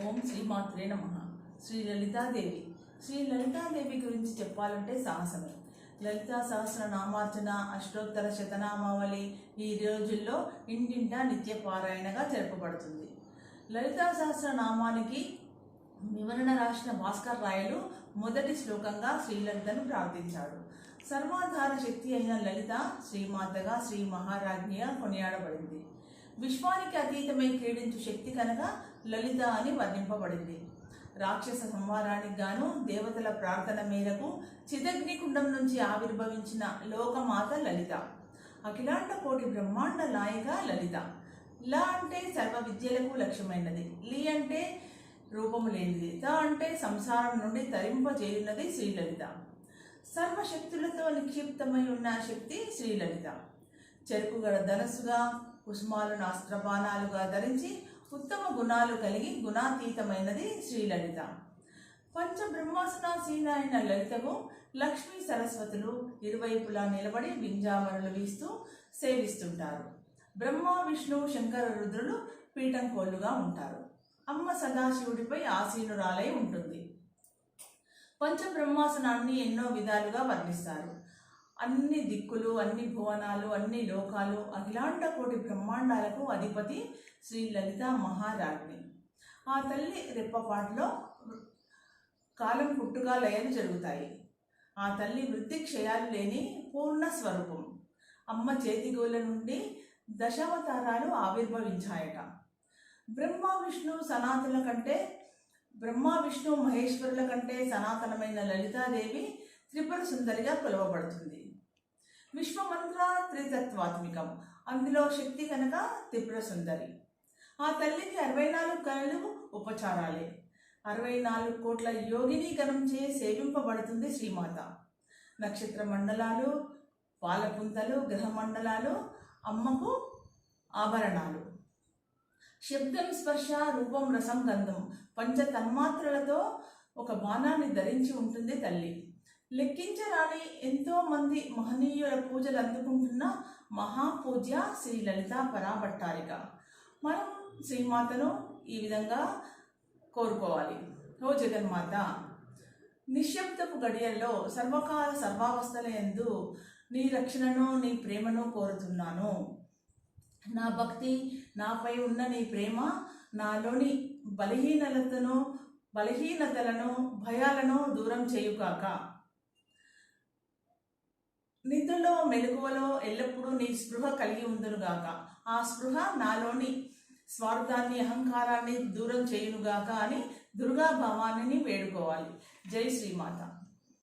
ఓం శ్రీమాత్రే నమః. శ్రీ లలితాదేవి. శ్రీ లలితాదేవి గురించి చెప్పాలంటే సాహసమే. లలితా సహస్ర నామార్చన, అష్టోత్తర శతనామావళి ఈ రోజుల్లో ఇంటింటా నిత్య పారాయణగా జరపబడుతుంది. లలితా సహస్ర నామానికి వివరణ రాసిన భాస్కర్ రాయలు మొదటి శ్లోకంగా శ్రీలలితను ప్రార్థించాడు. సర్వాధార శక్తి అయిన లలిత శ్రీమాతగా, శ్రీ మహారాజ్ఞిగా కొనియాడబడింది. విశ్వానికి అతీతమై క్రీడించు శక్తి కనుక లలిత అని వర్ణింపబడింది. రాక్షస సంహారానికి గాను దేవతల ప్రార్థన మేరకు చిదగ్నికుండం నుంచి ఆవిర్భవించిన లోకమాత లలిత. అఖిలాండ కోటి బ్రహ్మాండ నాయక లలిత. ల అంటే సర్వ విద్యలకు లక్ష్యమైనది, లి అంటే రూపము లేనిది, త అంటే సంసారం నుండి తరింపజేయున్నది శ్రీలలిత. సర్వశక్తులతో నిక్షిప్తమై ఉన్న శక్తి శ్రీలలిత. చెరుకుగడ ధనస్సుగా, కుసుమాలను అస్త్రబాణాలుగా ధరించి ఉత్తమ గుణాలు కలిగి గుణాతీతమైనది శ్రీలలిత. పంచబ్రహ్మాసనాసీన అయిన లలితకు లక్ష్మీ సరస్వతులు ఇరువైపులా నిలబడి వింజామరులు వీస్తూ సేవిస్తుంటారు. బ్రహ్మ, విష్ణు, శంకర రుద్రులు పీఠం కోళ్లుగా ఉంటారు. అమ్మ సదాశివుడిపై ఆసీనురాలై ఉంటుంది. పంచబ్రహ్మాసనాన్ని ఎన్నో విధాలుగా వర్ణిస్తారు. అన్ని దిక్కులు, అన్ని భువనాలు, అన్ని లోకాలు, అఖిలాండ కోటి బ్రహ్మాండాలకు అధిపతి శ్రీ లలిత మహారాజ్ఞి. ఆ తల్లి రెప్పపాటులో కాలం పుట్టుగా లయలు జరుగుతాయి. ఆ తల్లి వృద్ధి క్షయాలు లేని పూర్ణ స్వరూపం. అమ్మ చేతిగోల నుండి దశావతారాలు ఆవిర్భవించాయట. బ్రహ్మ విష్ణు మహేశ్వరుల కంటే సనాతనమైన లలితాదేవి త్రిపుర సుందరిగా కొలవబడుతుంది. విశ్వమంత్ర త్రితత్వాత్మికం, అందులో శక్తి కనుక త్రిపుర సుందరి. ఆ తల్లికి 64 కళలు ఉపచారాలే. 64 కోట్ల యోగిని గణంచే సేవింపబడుతుంది శ్రీమాత. నక్షత్ర మండలాలు, పాలపుంతలు, గ్రహ మండలాలు అమ్మకు ఆభరణాలు. శబ్దం, స్పర్శ, రూపం, రసం, గంధం పంచ తన్మాత్రలతో ఒక బాణాన్ని ధరించి ఉంటుంది తల్లి. లెక్కించరాని ఎంతో మంది మహనీయుల పూజలు అందుకుంటున్న మహాపూజ్య శ్రీ లలిత పరాభట్టారిక. మనం శ్రీమాతను ఈ విధంగా కోరుకోవాలి. ఓ జగన్మాత, నిశ్శబ్దపు గడియల్లో సర్వకాల సర్వావస్థల యందు నీ రక్షణను, నీ ప్రేమను కోరుతున్నాను. నా భక్తి, నాపై ఉన్న నీ ప్రేమ నాలోని బలహీనతలను, భయాలను దూరం చేయుగాక. నిద్రలో, మెలకువలో ఎల్లప్పుడూ నీ స్పృహ కలిగి ఉందునుగాక. ఆ స్పృహ నాలోని స్వార్థాన్ని, అహంకారాన్ని దూరం చేయునుగాక అని దుర్గా భవానిని వేడుకోవాలి. జై శ్రీమాత.